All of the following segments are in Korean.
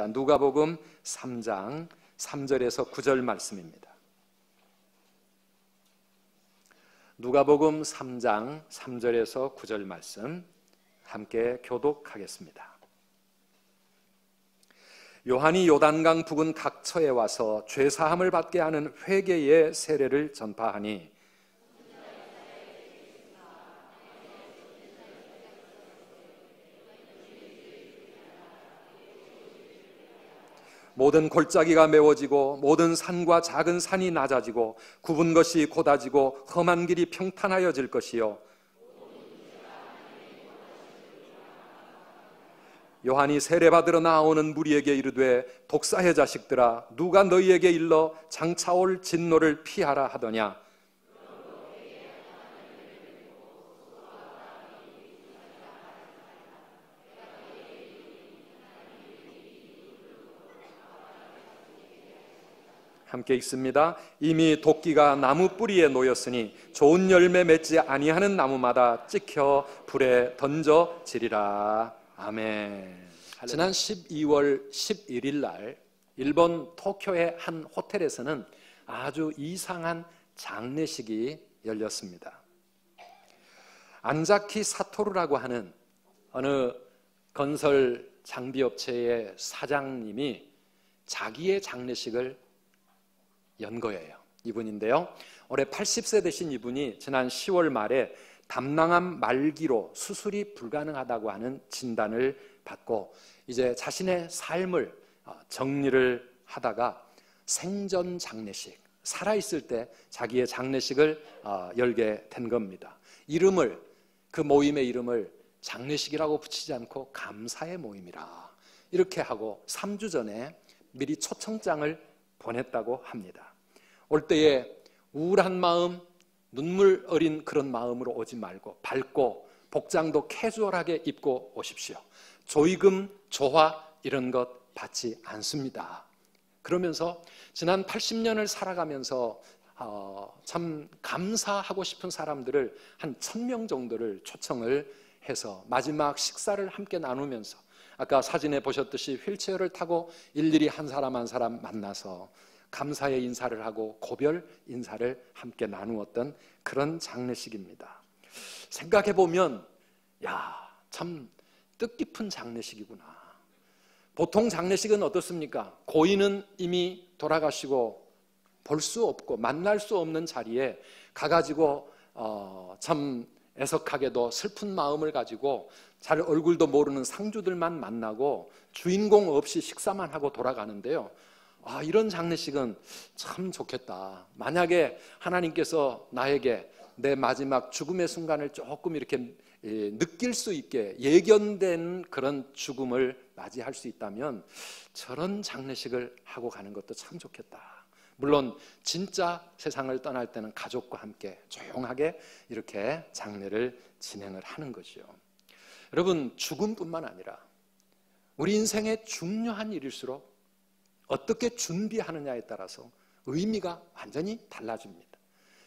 누가복음 3장 3절에서 9절 말씀입니다. 누가복음 3장 3절에서 9절 말씀 함께 교독하겠습니다. 요한이 요단강 부근 각처에 와서 죄사함을 받게 하는 회개의 세례를 전파하니 모든 골짜기가 메워지고 모든 산과 작은 산이 낮아지고 굽은 것이 곧아지고 험한 길이 평탄하여질 것이요 요한이 세례받으러 나오는 무리에게 이르되 독사의 자식들아 누가 너희에게 일러 장차 올 진노를 피하라 하더냐. 함께 읽습니다. 이미 도끼가 나무 뿌리에 놓였으니 좋은 열매 맺지 아니하는 나무마다 찍혀 불에 던져지리라. 아멘. 지난 12월 11일 날 일본 토쿄의 한 호텔에서는 아주 이상한 장례식이 열렸습니다. 안자키 사토루라고 하는 어느 건설 장비업체의 사장님이 자기의 장례식을 연 거예요. 이분인데요, 올해 80세 되신 이분이 지난 10월 말에 담낭암 말기로 수술이 불가능하다고 하는 진단을 받고 이제 자신의 삶을 정리를 하다가 생전 장례식, 살아있을 때 자기의 장례식을 열게 된 겁니다. 이름을, 그 모임의 이름을 장례식이라고 붙이지 않고 감사의 모임이라 이렇게 하고 3주 전에 미리 초청장을 보냈다고 합니다. 올 때에 우울한 마음, 눈물 어린 그런 마음으로 오지 말고 밝고 복장도 캐주얼하게 입고 오십시오. 조의금, 조화 이런 것 받지 않습니다. 그러면서 지난 80년을 살아가면서 참 감사하고 싶은 사람들을 한 1000명 정도를 초청을 해서 마지막 식사를 함께 나누면서 아까 사진에 보셨듯이 휠체어를 타고 일일이 한 사람 한 사람 만나서 감사의 인사를 하고 고별 인사를 함께 나누었던 그런 장례식입니다. 생각해보면 참 뜻깊은 장례식이구나. 보통 장례식은 어떻습니까? 고인은 이미 돌아가시고 볼 수 없고 만날 수 없는 자리에 가가지고 참 애석하게도 슬픈 마음을 가지고 잘 얼굴도 모르는 상주들만 만나고 주인공 없이 식사만 하고 돌아가는데요, 이런 장례식은 참 좋겠다. 만약에 하나님께서 나에게 내 마지막 죽음의 순간을 조금 이렇게 느낄 수 있게 예견된 그런 죽음을 맞이할 수 있다면 저런 장례식을 하고 가는 것도 참 좋겠다. 물론 진짜 세상을 떠날 때는 가족과 함께 조용하게 이렇게 장례를 진행을 하는 거죠. 여러분, 죽음뿐만 아니라 우리 인생의 중요한 일일수록 어떻게 준비하느냐에 따라서 의미가 완전히 달라집니다.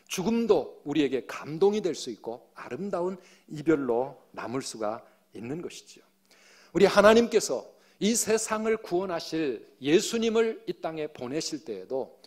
죽음도 우리에게 감동이 될 수 있고 아름다운 이별로 남을 수가 있는 것이죠. 우리 하나님께서 이 세상을 구원하실 예수님을 이 땅에 보내실 때에도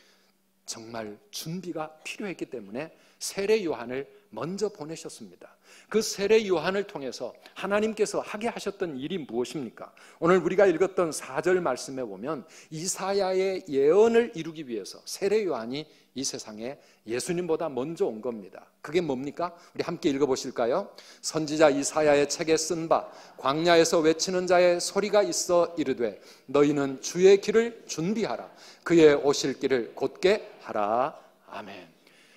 정말 준비가 필요했기 때문에 세례 요한을 먼저 보내셨습니다. 그 세례 요한을 통해서 하나님께서 하게 하셨던 일이 무엇입니까? 오늘 우리가 읽었던 4절 말씀에 보면 이사야의 예언을 이루기 위해서 세례 요한이 이 세상에 예수님보다 먼저 온 겁니다. 그게 뭡니까? 우리 함께 읽어보실까요? 선지자 이사야의 책에 쓴 바 광야에서 외치는 자의 소리가 있어 이르되 너희는 주의 길을 준비하라. 그의 오실 길을 곧게 하라. 아멘.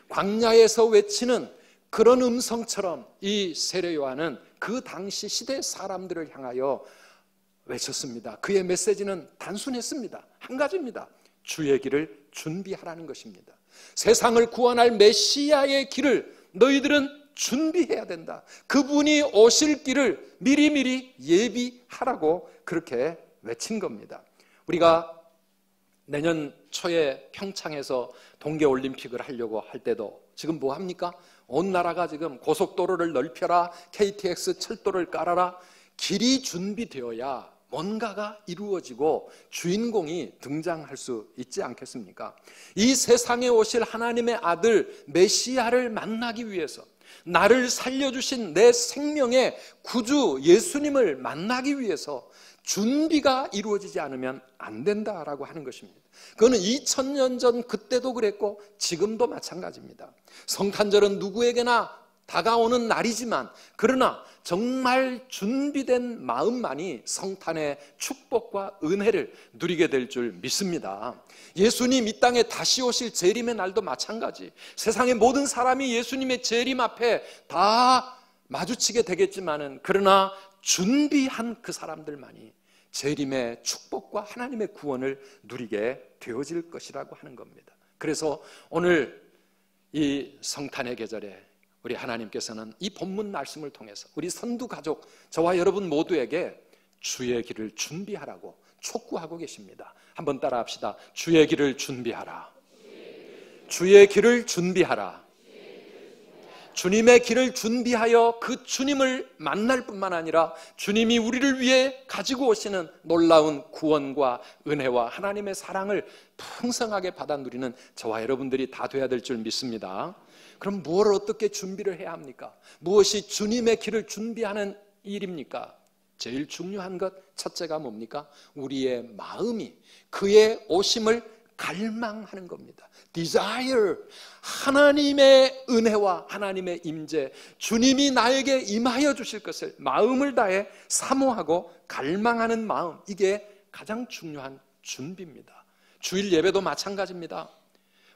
광야에서 외치는 그런 음성처럼 이 세례 요한은 그 당시 시대 사람들을 향하여 외쳤습니다. 그의 메시지는 단순했습니다. 한 가지입니다. 주의 길을 준비하라는 것입니다. 세상을 구원할 메시아의 길을 너희들은 준비해야 된다. 그분이 오실 길을 미리미리 예비하라고 그렇게 외친 겁니다. 우리가 내년 초에 평창에서 동계올림픽을 하려고 할 때도 지금 뭐 합니까? 온 나라가 지금 고속도로를 넓혀라, KTX 철도를 깔아라. 길이 준비되어야 뭔가가 이루어지고 주인공이 등장할 수 있지 않겠습니까? 이 세상에 오실 하나님의 아들 메시아를 만나기 위해서, 나를 살려주신 내 생명의 구주 예수님을 만나기 위해서 준비가 이루어지지 않으면 안 된다라고 하는 것입니다. 그거는 2000년 전 그때도 그랬고 지금도 마찬가지입니다. 성탄절은 누구에게나 다가오는 날이지만, 그러나 정말 준비된 마음만이 성탄의 축복과 은혜를 누리게 될 줄 믿습니다. 예수님 이 땅에 다시 오실 재림의 날도 마찬가지, 세상의 모든 사람이 예수님의 재림 앞에 다 마주치게 되겠지만은, 그러나 준비한 그 사람들만이 재림의 축복과 하나님의 구원을 누리게 되어질 것이라고 하는 겁니다. 그래서 오늘 이 성탄의 계절에 우리 하나님께서는 이 본문 말씀을 통해서 우리 선두 가족, 저와 여러분 모두에게 주의 길을 준비하라고 촉구하고 계십니다. 한번 따라 합시다. 주의 길을 준비하라. 주의 길을 준비하라. 주님의 길을 준비하여 그 주님을 만날 뿐만 아니라 주님이 우리를 위해 가지고 오시는 놀라운 구원과 은혜와 하나님의 사랑을 풍성하게 받아 누리는 저와 여러분들이 다 돼야 될 줄 믿습니다. 그럼 무엇을 어떻게 준비를 해야 합니까? 무엇이 주님의 길을 준비하는 일입니까? 제일 중요한 것 첫째가 뭡니까? 우리의 마음이 그의 오심을 갈망하는 겁니다. Desire, 하나님의 은혜와 하나님의 임재, 주님이 나에게 임하여 주실 것을 마음을 다해 사모하고 갈망하는 마음, 이게 가장 중요한 준비입니다. 주일 예배도 마찬가지입니다.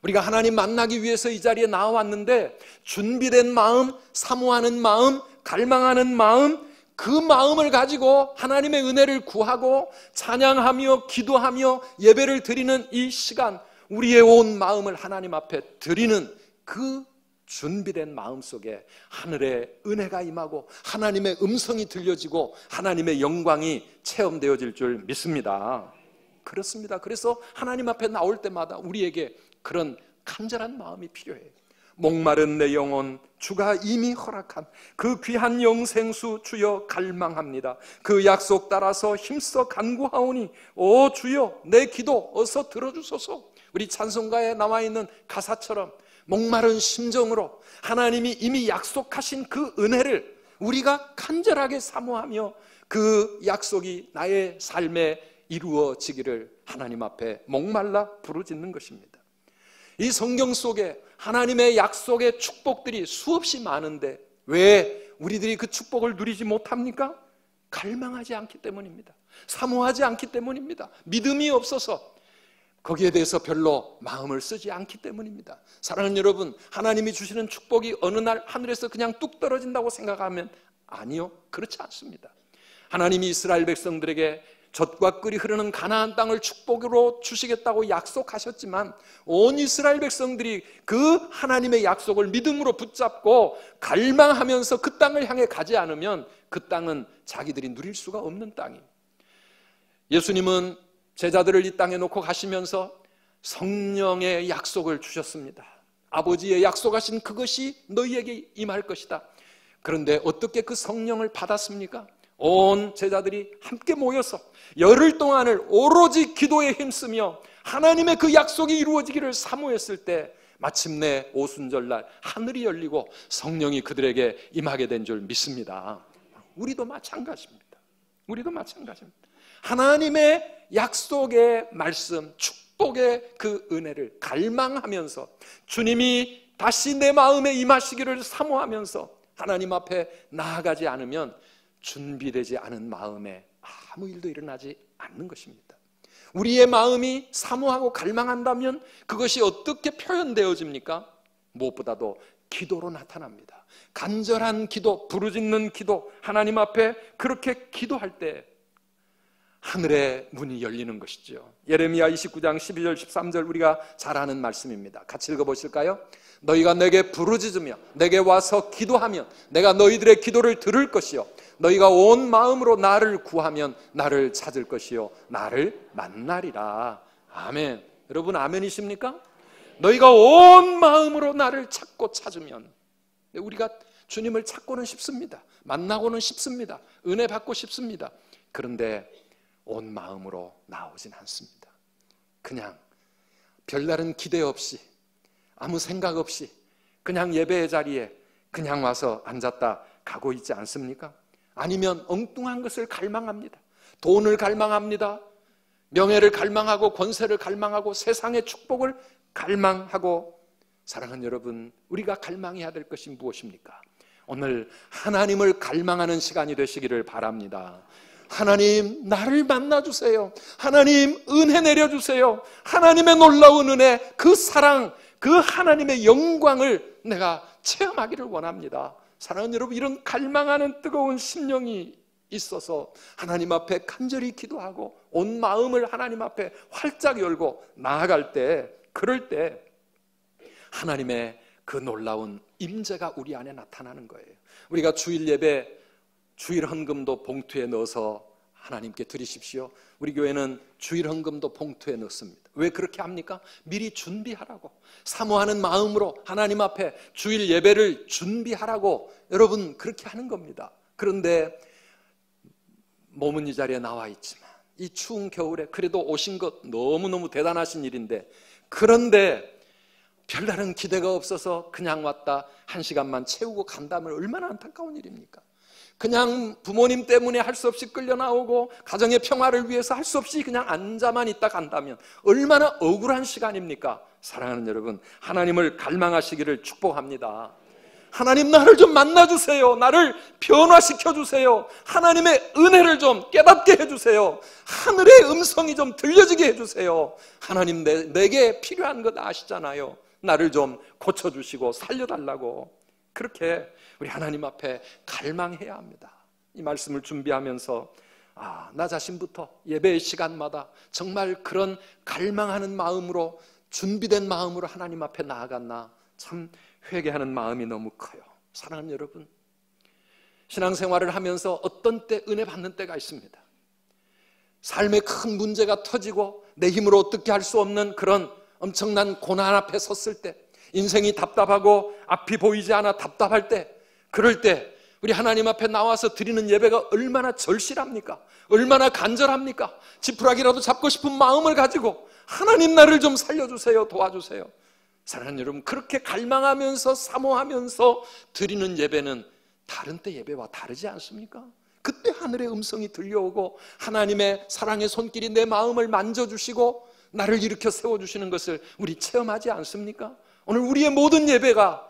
우리가 하나님 만나기 위해서 이 자리에 나와왔는데 준비된 마음, 사모하는 마음, 갈망하는 마음, 그 마음을 가지고 하나님의 은혜를 구하고 찬양하며 기도하며 예배를 드리는 이 시간, 우리의 온 마음을 하나님 앞에 드리는 그 준비된 마음 속에 하늘의 은혜가 임하고 하나님의 음성이 들려지고 하나님의 영광이 체험되어질 줄 믿습니다. 그렇습니다. 그래서 하나님 앞에 나올 때마다 우리에게 그런 간절한 마음이 필요해요. 목마른 내 영혼, 주가 이미 허락한 그 귀한 영생수 주여 갈망합니다. 그 약속 따라서 힘써 간구하오니 오 주여 내 기도 어서 들어주소서. 우리 찬송가에 나와 있는 가사처럼 목마른 심정으로 하나님이 이미 약속하신 그 은혜를 우리가 간절하게 사모하며 그 약속이 나의 삶에 이루어지기를 하나님 앞에 목말라 부르짖는 것입니다. 이 성경 속에 하나님의 약속의 축복들이 수없이 많은데 왜 우리들이 그 축복을 누리지 못합니까? 갈망하지 않기 때문입니다. 사모하지 않기 때문입니다. 믿음이 없어서 거기에 대해서 별로 마음을 쓰지 않기 때문입니다. 사랑하는 여러분, 하나님이 주시는 축복이 어느 날 하늘에서 그냥 뚝 떨어진다고 생각하면 아니요, 그렇지 않습니다. 하나님이 이스라엘 백성들에게 젖과 꿀이 흐르는 가나안 땅을 축복으로 주시겠다고 약속하셨지만 온 이스라엘 백성들이 그 하나님의 약속을 믿음으로 붙잡고 갈망하면서 그 땅을 향해 가지 않으면 그 땅은 자기들이 누릴 수가 없는 땅이에요. 예수님은 제자들을 이 땅에 놓고 가시면서 성령의 약속을 주셨습니다. 아버지의 약속하신 그것이 너희에게 임할 것이다. 그런데 어떻게 그 성령을 받았습니까? 온 제자들이 함께 모여서 열흘 동안을 오로지 기도에 힘쓰며 하나님의 그 약속이 이루어지기를 사모했을 때 마침내 오순절날 하늘이 열리고 성령이 그들에게 임하게 된 줄 믿습니다. 우리도 마찬가지입니다. 우리도 마찬가지입니다. 하나님의 약속의 말씀, 축복의 그 은혜를 갈망하면서 주님이 다시 내 마음에 임하시기를 사모하면서 하나님 앞에 나아가지 않으면 준비되지 않은 마음에 아무 일도 일어나지 않는 것입니다. 우리의 마음이 사모하고 갈망한다면 그것이 어떻게 표현되어집니까? 무엇보다도 기도로 나타납니다. 간절한 기도, 부르짖는 기도, 하나님 앞에 그렇게 기도할 때 하늘의 문이 열리는 것이죠. 예레미야 29장 12절 13절 우리가 잘 아는 말씀입니다. 같이 읽어보실까요? 너희가 내게 부르짖으며 내게 와서 기도하면 내가 너희들의 기도를 들을 것이요 너희가 온 마음으로 나를 구하면 나를 찾을 것이요 나를 만나리라. 아멘. 여러분 아멘이십니까? 너희가 온 마음으로 나를 찾고 찾으면, 우리가 주님을 찾고는 싶습니다. 만나고는 싶습니다. 은혜 받고 싶습니다. 그런데 온 마음으로 나오진 않습니다. 그냥 별다른 기대 없이, 아무 생각 없이 그냥 예배의 자리에 그냥 와서 앉았다 가고 있지 않습니까? 아니면 엉뚱한 것을 갈망합니다. 돈을 갈망합니다. 명예를 갈망하고 권세를 갈망하고 세상의 축복을 갈망하고. 사랑하는 여러분, 우리가 갈망해야 될 것이 무엇입니까? 오늘 하나님을 갈망하는 시간이 되시기를 바랍니다. 하나님, 나를 만나주세요. 하나님, 은혜 내려주세요. 하나님의 놀라운 은혜, 그 사랑, 그 하나님의 영광을 내가 체험하기를 원합니다. 사랑하는 여러분, 이런 갈망하는 뜨거운 심령이 있어서 하나님 앞에 간절히 기도하고 온 마음을 하나님 앞에 활짝 열고 나아갈 때, 그럴 때 하나님의 그 놀라운 임재가 우리 안에 나타나는 거예요. 우리가 주일 예배, 주일 헌금도 봉투에 넣어서 하나님께 드리십시오. 우리 교회는 주일 헌금도 봉투에 넣습니다. 왜 그렇게 합니까? 미리 준비하라고, 사모하는 마음으로 하나님 앞에 주일 예배를 준비하라고 여러분 그렇게 하는 겁니다. 그런데 몸은 이 자리에 나와 있지만 이 추운 겨울에 그래도 오신 것 너무너무 대단하신 일인데, 그런데 별다른 기대가 없어서 그냥 왔다 한 시간만 채우고 간다면 얼마나 안타까운 일입니까? 그냥 부모님 때문에 할 수 없이 끌려 나오고 가정의 평화를 위해서 할 수 없이 그냥 앉아만 있다 간다면 얼마나 억울한 시간입니까? 사랑하는 여러분, 하나님을 갈망하시기를 축복합니다. 하나님, 나를 좀 만나주세요. 나를 변화시켜주세요. 하나님의 은혜를 좀 깨닫게 해주세요. 하늘의 음성이 좀 들려지게 해주세요. 하나님, 내게 필요한 것 아시잖아요. 나를 좀 고쳐주시고 살려달라고. 그렇게 우리 하나님 앞에 갈망해야 합니다. 이 말씀을 준비하면서 나 자신부터 예배의 시간마다 정말 그런 갈망하는 마음으로, 준비된 마음으로 하나님 앞에 나아갔나, 참 회개하는 마음이 너무 커요. 사랑하는 여러분, 신앙생활을 하면서 어떤 때 은혜 받는 때가 있습니다. 삶에 큰 문제가 터지고 내 힘으로 어떻게 할 수 없는 그런 엄청난 고난 앞에 섰을 때, 인생이 답답하고 앞이 보이지 않아 답답할 때, 그럴 때 우리 하나님 앞에 나와서 드리는 예배가 얼마나 절실합니까? 얼마나 간절합니까? 지푸라기라도 잡고 싶은 마음을 가지고 하나님, 나를 좀 살려주세요, 도와주세요. 사랑하는 여러분, 그렇게 갈망하면서 사모하면서 드리는 예배는 다른 때 예배와 다르지 않습니까? 그때 하늘의 음성이 들려오고 하나님의 사랑의 손길이 내 마음을 만져주시고 나를 일으켜 세워주시는 것을 우리 체험하지 않습니까? 오늘 우리의 모든 예배가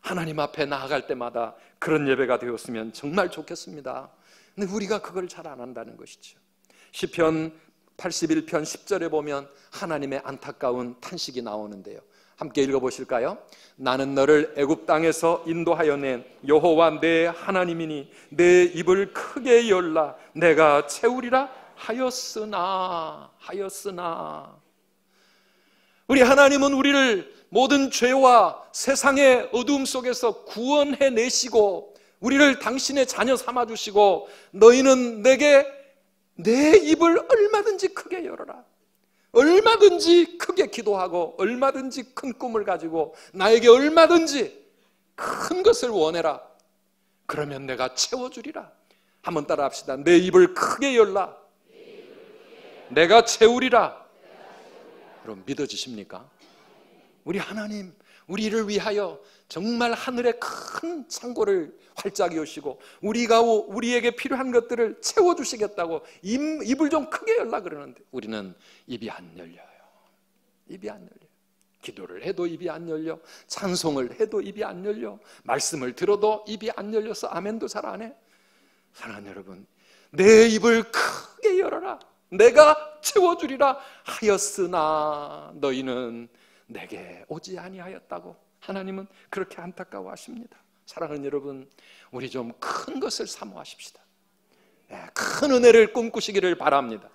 하나님 앞에 나아갈 때마다 그런 예배가 되었으면 정말 좋겠습니다. 근데 우리가 그걸 잘 안 한다는 것이죠. 시편 81편 10절에 보면 하나님의 안타까운 탄식이 나오는데요. 함께 읽어보실까요? 나는 너를 애굽 땅에서 인도하여 낸 여호와 내 하나님이니 내 입을 크게 열라 내가 채우리라 하였으나. 우리 하나님은 우리를 모든 죄와 세상의 어두움 속에서 구원해 내시고 우리를 당신의 자녀 삼아주시고, 너희는 내게 내 입을 얼마든지 크게 열어라, 얼마든지 크게 기도하고 얼마든지 큰 꿈을 가지고 나에게 얼마든지 큰 것을 원해라. 그러면 내가 채워주리라. 한번 따라 합시다. 내 입을 크게 열라, 내가 채우리라. 여러분 믿어지십니까? 우리 하나님, 우리를 위하여 정말 하늘의 큰 창고를 활짝 여시고 우리에게 필요한 것들을 채워주시겠다고 입을 좀 크게 열라 그러는데 우리는 입이 안 열려요. 입이 안 열려요. 기도를 해도 입이 안 열려, 찬송을 해도 입이 안 열려, 말씀을 들어도 입이 안 열려서 아멘도 잘 안 해. 사랑하는 여러분, 내 입을 크게 열어라, 내가 채워주리라 하였으나 너희는 내게 오지 아니하였다고 하나님은 그렇게 안타까워하십니다. 사랑하는 여러분, 우리 좀 큰 것을 사모하십시다. 큰 은혜를 꿈꾸시기를 바랍니다.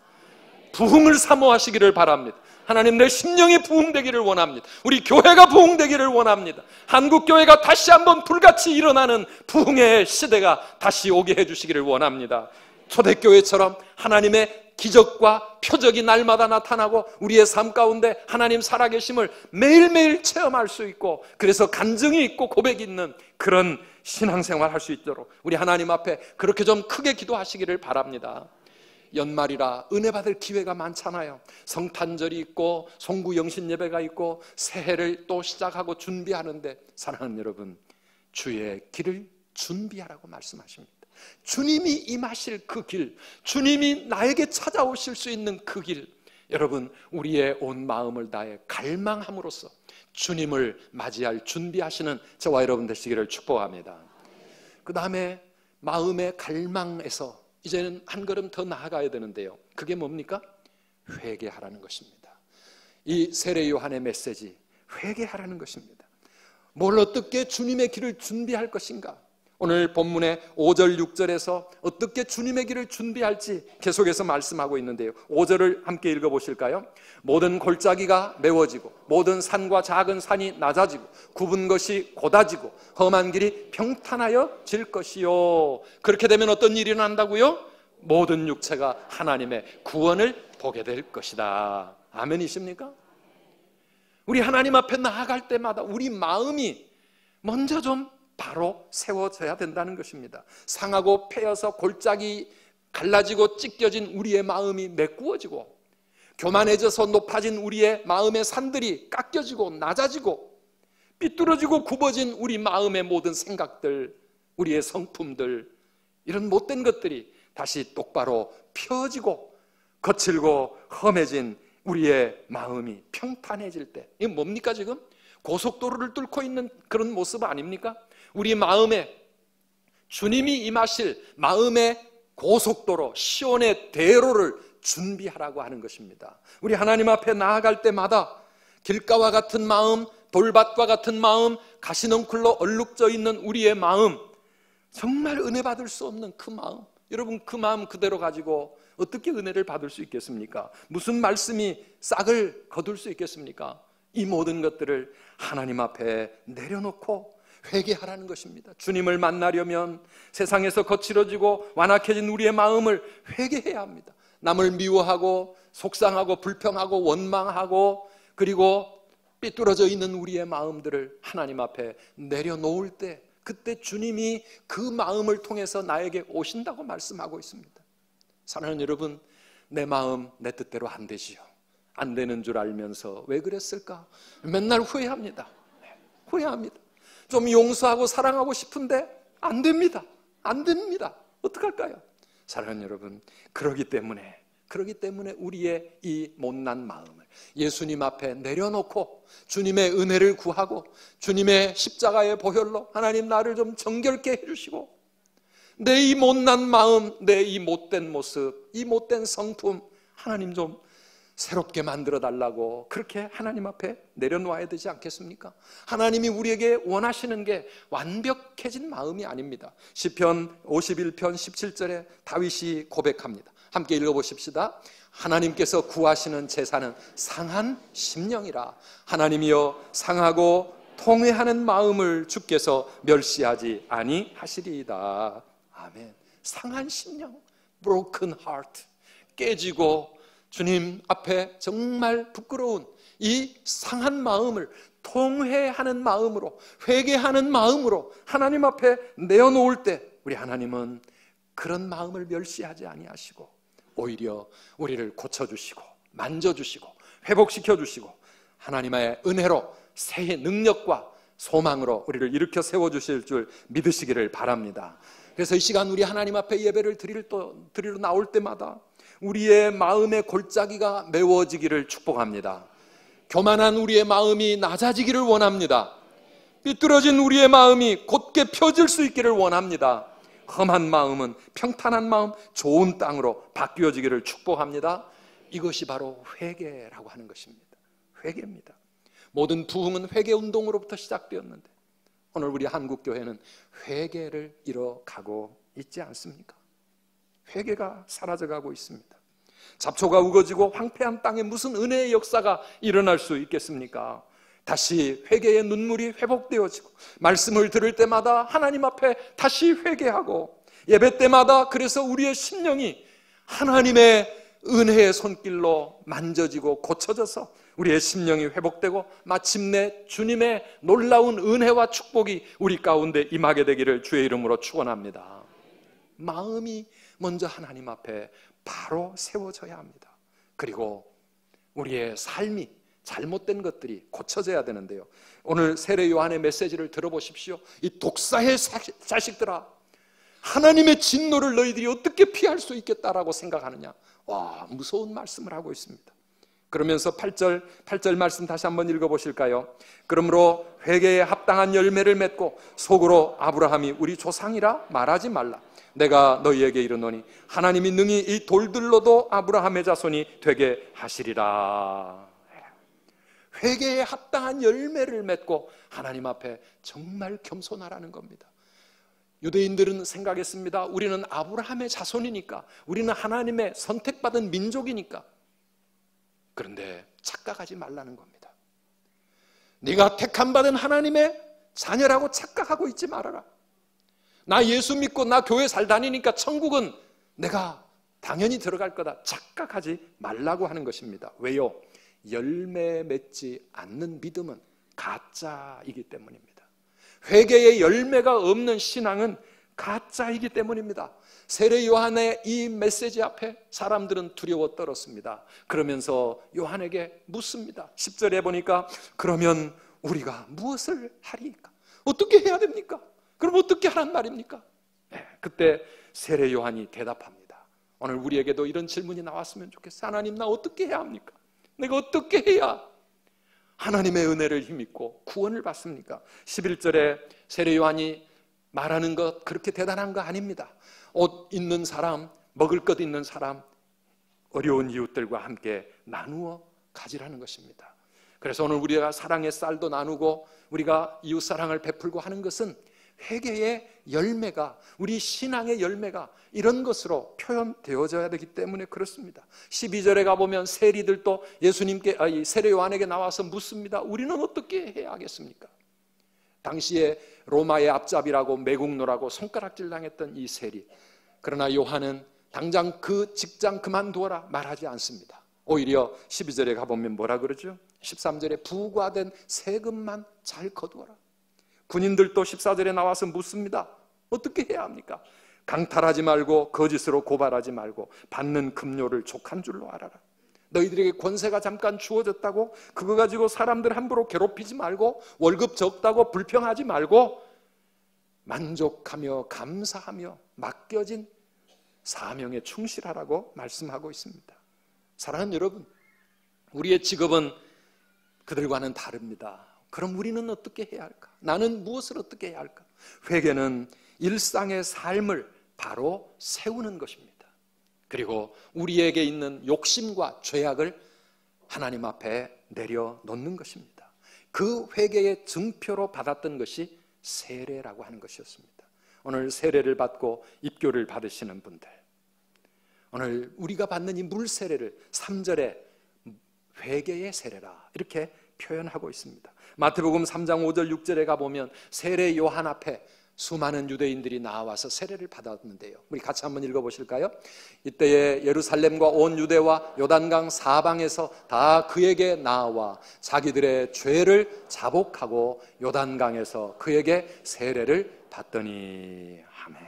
부흥을 사모하시기를 바랍니다. 하나님, 내 심령이 부흥되기를 원합니다. 우리 교회가 부흥되기를 원합니다. 한국교회가 다시 한번 불같이 일어나는 부흥의 시대가 다시 오게 해주시기를 원합니다. 초대교회처럼 하나님의 기적과 표적이 날마다 나타나고 우리의 삶 가운데 하나님 살아계심을 매일매일 체험할 수 있고, 그래서 간증이 있고 고백이 있는 그런 신앙생활 할 수 있도록 우리 하나님 앞에 그렇게 좀 크게 기도하시기를 바랍니다. 연말이라 은혜 받을 기회가 많잖아요. 성탄절이 있고 송구영신 예배가 있고 새해를 또 시작하고 준비하는데, 사랑하는 여러분, 주의 길을 준비하라고 말씀하십니다. 주님이 임하실 그 길, 주님이 나에게 찾아오실 수 있는 그 길, 여러분, 우리의 온 마음을 다해 갈망함으로써 주님을 맞이할 준비하시는 저와 여러분 되시기를 축복합니다. 그 다음에 마음의 갈망에서 이제는 한 걸음 더 나아가야 되는데요, 그게 뭡니까? 회개하라는 것입니다. 이 세례 요한의 메시지, 회개하라는 것입니다. 뭘 어떻게 주님의 길을 준비할 것인가? 오늘 본문의 5절 6절에서 어떻게 주님의 길을 준비할지 계속해서 말씀하고 있는데요, 5절을 함께 읽어보실까요? 모든 골짜기가 메워지고 모든 산과 작은 산이 낮아지고 굽은 것이 곧아지고 험한 길이 평탄하여질 것이요. 그렇게 되면 어떤 일이 일어난다고요? 모든 육체가 하나님의 구원을 보게 될 것이다. 아멘이십니까? 우리 하나님 앞에 나아갈 때마다 우리 마음이 먼저 좀 바로 세워져야 된다는 것입니다. 상하고 패여서 골짜기 갈라지고 찢겨진 우리의 마음이 메꾸어지고, 교만해져서 높아진 우리의 마음의 산들이 깎여지고 낮아지고, 삐뚤어지고 굽어진 우리 마음의 모든 생각들, 우리의 성품들, 이런 못된 것들이 다시 똑바로 펴지고 거칠고 험해진 우리의 마음이 평탄해질 때, 이게 뭡니까? 지금 고속도로를 뚫고 있는 그런 모습 아닙니까? 우리 마음에 주님이 임하실 마음의 고속도로, 시온의 대로를 준비하라고 하는 것입니다. 우리 하나님 앞에 나아갈 때마다 길가와 같은 마음, 돌밭과 같은 마음, 가시넝쿨로 얼룩져 있는 우리의 마음, 정말 은혜 받을 수 없는 그 마음, 여러분, 그 마음 그대로 가지고 어떻게 은혜를 받을 수 있겠습니까? 무슨 말씀이 싹을 거둘 수 있겠습니까? 이 모든 것들을 하나님 앞에 내려놓고 회개하라는 것입니다. 주님을 만나려면 세상에서 거칠어지고 완악해진 우리의 마음을 회개해야 합니다. 남을 미워하고 속상하고 불평하고 원망하고 그리고 삐뚤어져 있는 우리의 마음들을 하나님 앞에 내려놓을 때, 그때 주님이 그 마음을 통해서 나에게 오신다고 말씀하고 있습니다. 사랑하는 여러분, 내 마음 내 뜻대로 안 되지요. 안 되는 줄 알면서 왜 그랬을까? 맨날 후회합니다. 후회합니다. 좀 용서하고 사랑하고 싶은데 안 됩니다. 안 됩니다. 어떡할까요? 사랑하는 여러분, 그러기 때문에 우리의 이 못난 마음을 예수님 앞에 내려놓고 주님의 은혜를 구하고 주님의 십자가의 보혈로 하나님 나를 좀 정결케 해주시고, 내 이 못난 마음, 내 이 못된 모습, 이 못된 성품 하나님 좀 새롭게 만들어 달라고 그렇게 하나님 앞에 내려놓아야 되지 않겠습니까? 하나님이 우리에게 원하시는 게 완벽해진 마음이 아닙니다. 시편 51편 17절에 다윗이 고백합니다. 함께 읽어보십시다. 하나님께서 구하시는 제사는 상한 심령이라. 하나님이여 상하고 통회하는 마음을 주께서 멸시하지 아니하시리이다. 아멘. 상한 심령, broken heart, 깨지고 주님 앞에 정말 부끄러운 이 상한 마음을 통회하는 마음으로, 회개하는 마음으로 하나님 앞에 내어놓을 때 우리 하나님은 그런 마음을 멸시하지 아니하시고 오히려 우리를 고쳐주시고 만져주시고 회복시켜주시고 하나님의 은혜로 새해 능력과 소망으로 우리를 일으켜 세워주실 줄 믿으시기를 바랍니다. 그래서 이 시간 우리 하나님 앞에 예배를 드리러 나올 때마다 우리의 마음의 골짜기가 메워지기를 축복합니다. 교만한 우리의 마음이 낮아지기를 원합니다. 삐뚤어진 우리의 마음이 곧게 펴질 수 있기를 원합니다. 험한 마음은 평탄한 마음, 좋은 땅으로 바뀌어지기를 축복합니다. 이것이 바로 회개라고 하는 것입니다. 회개입니다. 모든 부흥은 회개 운동으로부터 시작되었는데 오늘 우리 한국교회는 회개를 잃어가고 있지 않습니까? 회개가 사라져가고 있습니다. 잡초가 우거지고 황폐한 땅에 무슨 은혜의 역사가 일어날 수 있겠습니까? 다시 회개의 눈물이 회복되어지고 말씀을 들을 때마다 하나님 앞에 다시 회개하고 예배 때마다 그래서 우리의 심령이 하나님의 은혜의 손길로 만져지고 고쳐져서 우리의 심령이 회복되고 마침내 주님의 놀라운 은혜와 축복이 우리 가운데 임하게 되기를 주의 이름으로 축원합니다. 마음이 먼저 하나님 앞에 바로 세워져야 합니다. 그리고 우리의 삶이 잘못된 것들이 고쳐져야 되는데요, 오늘 세례 요한의 메시지를 들어보십시오. 이 독사의 자식들아, 하나님의 진노를 너희들이 어떻게 피할 수 있겠다라고 생각하느냐. 와, 무서운 말씀을 하고 있습니다. 그러면서 8절 말씀 다시 한번 읽어보실까요? 그러므로 회개에 합당한 열매를 맺고 속으로 아브라함이 우리 조상이라 말하지 말라. 내가 너희에게 이르노니 하나님이 능히 이 돌들로도 아브라함의 자손이 되게 하시리라. 회개에 합당한 열매를 맺고 하나님 앞에 정말 겸손하라는 겁니다. 유대인들은 생각했습니다. 우리는 아브라함의 자손이니까, 우리는 하나님의 선택받은 민족이니까. 그런데 착각하지 말라는 겁니다. 네가 택함받은 하나님의 자녀라고 착각하고 있지 말아라. 나 예수 믿고 나 교회 잘 다니니까 천국은 내가 당연히 들어갈 거다, 착각하지 말라고 하는 것입니다. 왜요? 열매 맺지 않는 믿음은 가짜이기 때문입니다. 회개의 열매가 없는 신앙은 가짜이기 때문입니다. 세례 요한의 이 메시지 앞에 사람들은 두려워 떨었습니다. 그러면서 요한에게 묻습니다. 10절에 보니까 그러면 우리가 무엇을 하리까? 어떻게 해야 됩니까? 그럼 어떻게 하란 말입니까? 그때 세례 요한이 대답합니다. 오늘 우리에게도 이런 질문이 나왔으면 좋겠어요. 하나님, 나 어떻게 해야 합니까? 내가 어떻게 해야 하나님의 은혜를 힘입고 구원을 받습니까? 11절에 세례 요한이 말하는 것 그렇게 대단한 거 아닙니다. 옷 있는 사람, 먹을 것 있는 사람, 어려운 이웃들과 함께 나누어 가지라는 것입니다. 그래서 오늘 우리가 사랑의 쌀도 나누고 우리가 이웃 사랑을 베풀고 하는 것은 회개의 열매가, 우리 신앙의 열매가 이런 것으로 표현되어져야 되기 때문에 그렇습니다. 12절에 가보면 세리들도 예수님께, 세례 요한에게 나와서 묻습니다. 우리는 어떻게 해야 하겠습니까? 당시에 로마의 앞잡이라고 매국노라고 손가락질 당했던 이 세리, 그러나 요한은 당장 그 직장 그만두어라 말하지 않습니다. 오히려 12절에 가보면 뭐라 그러죠? 13절에 부과된 세금만 잘 거두어라. 군인들도 14절에 나와서 묻습니다. 어떻게 해야 합니까? 강탈하지 말고 거짓으로 고발하지 말고 받는 급료를 족한 줄로 알아라. 너희들에게 권세가 잠깐 주어졌다고 그거 가지고 사람들 함부로 괴롭히지 말고 월급 적다고 불평하지 말고 만족하며 감사하며 맡겨진 사명에 충실하라고 말씀하고 있습니다. 사랑하는 여러분, 우리의 직업은 그들과는 다릅니다. 그럼 우리는 어떻게 해야 할까? 나는 무엇을 어떻게 해야 할까? 회개는 일상의 삶을 바로 세우는 것입니다. 그리고 우리에게 있는 욕심과 죄악을 하나님 앞에 내려놓는 것입니다. 그 회개의 증표로 받았던 것이 세례라고 하는 것이었습니다. 오늘 세례를 받고 입교를 받으시는 분들, 오늘 우리가 받는 이 물세례를 3절에 회개의 세례라 이렇게 표현하고 있습니다. 마태복음 3장 5절 6절에 가보면 세례 요한 앞에 수많은 유대인들이 나와서 세례를 받았는데요, 우리 같이 한번 읽어보실까요? 이때에 예루살렘과 온 유대와 요단강 사방에서 다 그에게 나와 자기들의 죄를 자복하고 요단강에서 그에게 세례를 받더니. 아멘.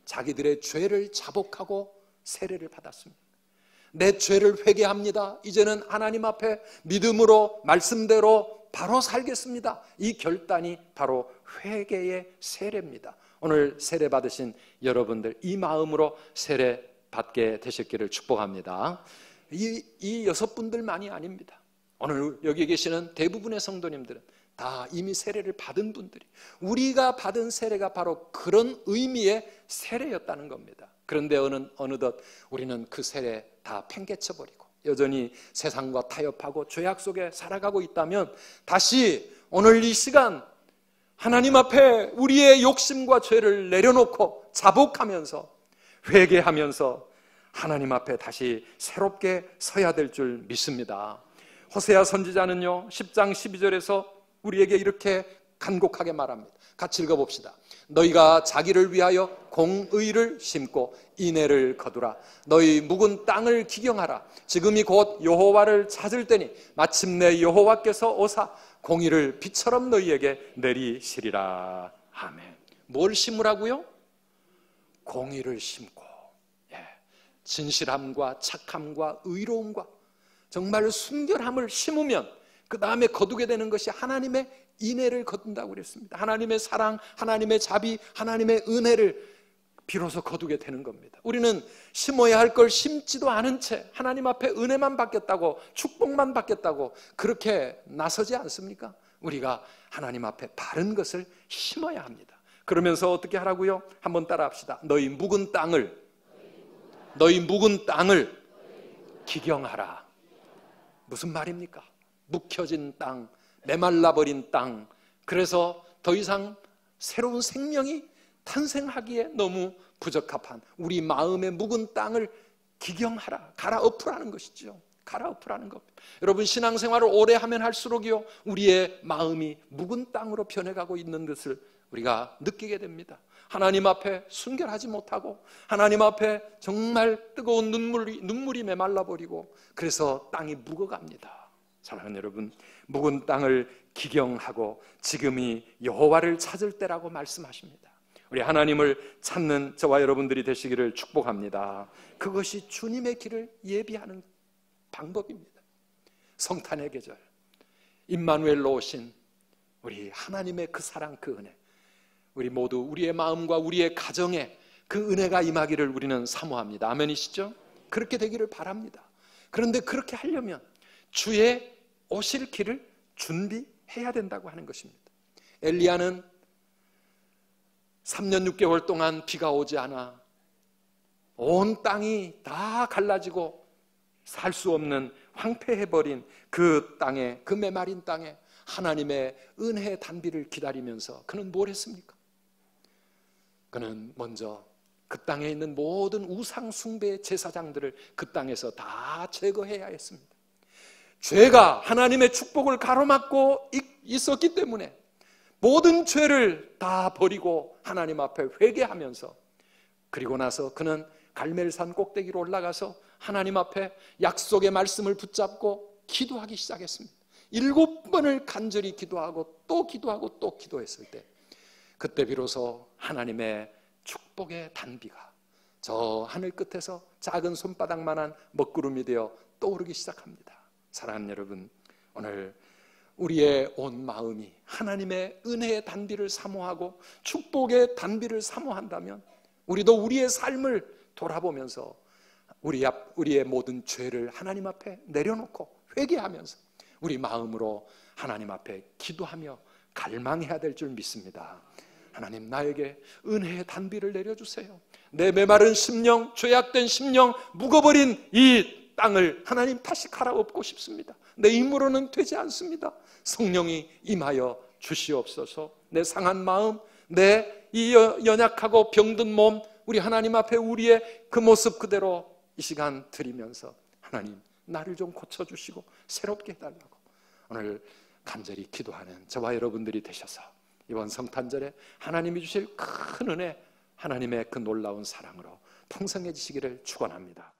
자기들의 죄를 자복하고 세례를 받았습니다. 내 죄를 회개합니다. 이제는 하나님 앞에 믿음으로 말씀대로 바로 살겠습니다. 이 결단이 바로 회개의 세례입니다. 오늘 세례 받으신 여러분들 이 마음으로 세례 받게 되셨기를 축복합니다. 이 6분들만이 아닙니다. 오늘 여기 계시는 대부분의 성도님들은 다 이미 세례를 받은 분들이, 우리가 받은 세례가 바로 그런 의미의 세례였다는 겁니다. 그런데 어느덧 우리는 그 세례 다 팽개쳐버리고 여전히 세상과 타협하고 죄악 속에 살아가고 있다면 다시 오늘 이 시간 하나님 앞에 우리의 욕심과 죄를 내려놓고 자복하면서 회개하면서 하나님 앞에 다시 새롭게 서야 될 줄 믿습니다. 호세아 선지자는요 10장 12절에서 우리에게 이렇게 간곡하게 말합니다. 같이 읽어봅시다. 너희가 자기를 위하여 공의를 심고 인애를 거두라. 너희 묵은 땅을 기경하라. 지금이 곧 여호와를 찾을 때니 마침내 여호와께서 오사 공의를 비처럼 너희에게 내리시리라. 아멘. 뭘 심으라고요? 공의를 심고, 진실함과 착함과 의로움과 정말 순결함을 심으면 그 다음에 거두게 되는 것이 하나님의 인애를 거둔다고 그랬습니다. 하나님의 사랑, 하나님의 자비, 하나님의 은혜를 비로소 거두게 되는 겁니다. 우리는 심어야 할 걸 심지도 않은 채 하나님 앞에 은혜만 받겠다고, 축복만 받겠다고 그렇게 나서지 않습니까? 우리가 하나님 앞에 바른 것을 심어야 합니다. 그러면서 어떻게 하라고요? 한번 따라 합시다. 너희 묵은 땅을 기경하라. 무슨 말입니까? 묵혀진 땅, 메말라버린 땅, 그래서 더 이상 새로운 생명이 탄생하기에 너무 부적합한 우리 마음의 묵은 땅을 기경하라, 갈아엎으라는 것이죠. 갈아엎으라는 겁니다. 여러분, 신앙생활을 오래 하면 할수록요, 우리의 마음이 묵은 땅으로 변해가고 있는 것을 우리가 느끼게 됩니다. 하나님 앞에 순결하지 못하고 하나님 앞에 정말 뜨거운 눈물이 메말라버리고 그래서 땅이 묵어갑니다. 사랑하는 여러분, 묵은 땅을 기경하고 지금이 여호와를 찾을 때라고 말씀하십니다. 우리 하나님을 찾는 저와 여러분들이 되시기를 축복합니다. 그것이 주님의 길을 예비하는 방법입니다. 성탄의 계절, 임마누엘로 오신 우리 하나님의 그 사랑, 그 은혜, 우리 모두 우리의 마음과 우리의 가정에 그 은혜가 임하기를 우리는 사모합니다. 아멘이시죠? 그렇게 되기를 바랍니다. 그런데 그렇게 하려면 주의 오실 길을 준비해야 된다고 하는 것입니다. 엘리야는 3년 6개월 동안 비가 오지 않아 온 땅이 다 갈라지고 살 수 없는 황폐해버린 그 땅에, 그 메마른 땅에 하나님의 은혜의 단비를 기다리면서 그는 뭘 했습니까? 그는 먼저 그 땅에 있는 모든 우상 숭배의 제사장들을 그 땅에서 다 제거해야 했습니다. 죄가 하나님의 축복을 가로막고 있었기 때문에 모든 죄를 다 버리고 하나님 앞에 회개하면서, 그리고 나서 그는 갈멜산 꼭대기로 올라가서 하나님 앞에 약속의 말씀을 붙잡고 기도하기 시작했습니다. 7번을 간절히 기도하고 또 기도하고 또 기도했을 때, 그때 비로소 하나님의 축복의 단비가 저 하늘 끝에서 작은 손바닥만한 먹구름이 되어 떠오르기 시작합니다. 사랑하는 여러분, 오늘 우리의 온 마음이 하나님의 은혜의 단비를 사모하고 축복의 단비를 사모한다면 우리도 우리의 삶을 돌아보면서 우리의 모든 죄를 하나님 앞에 내려놓고 회개하면서 우리 마음으로 하나님 앞에 기도하며 갈망해야 될 줄 믿습니다. 하나님, 나에게 은혜의 단비를 내려주세요. 내 메마른 심령, 죄악된 심령, 묵어버린 이 땅을 하나님 다시 갈아엎고 싶습니다. 내 힘으로는 되지 않습니다. 성령이 임하여 주시옵소서. 내 상한 마음, 내 이 연약하고 병든 몸, 우리 하나님 앞에 우리의 그 모습 그대로 이 시간 드리면서 하나님, 나를 좀 고쳐주시고 새롭게 해달라고 오늘 간절히 기도하는 저와 여러분들이 되셔서 이번 성탄절에 하나님이 주실 큰 은혜, 하나님의 그 놀라운 사랑으로 풍성해지시기를 축원합니다.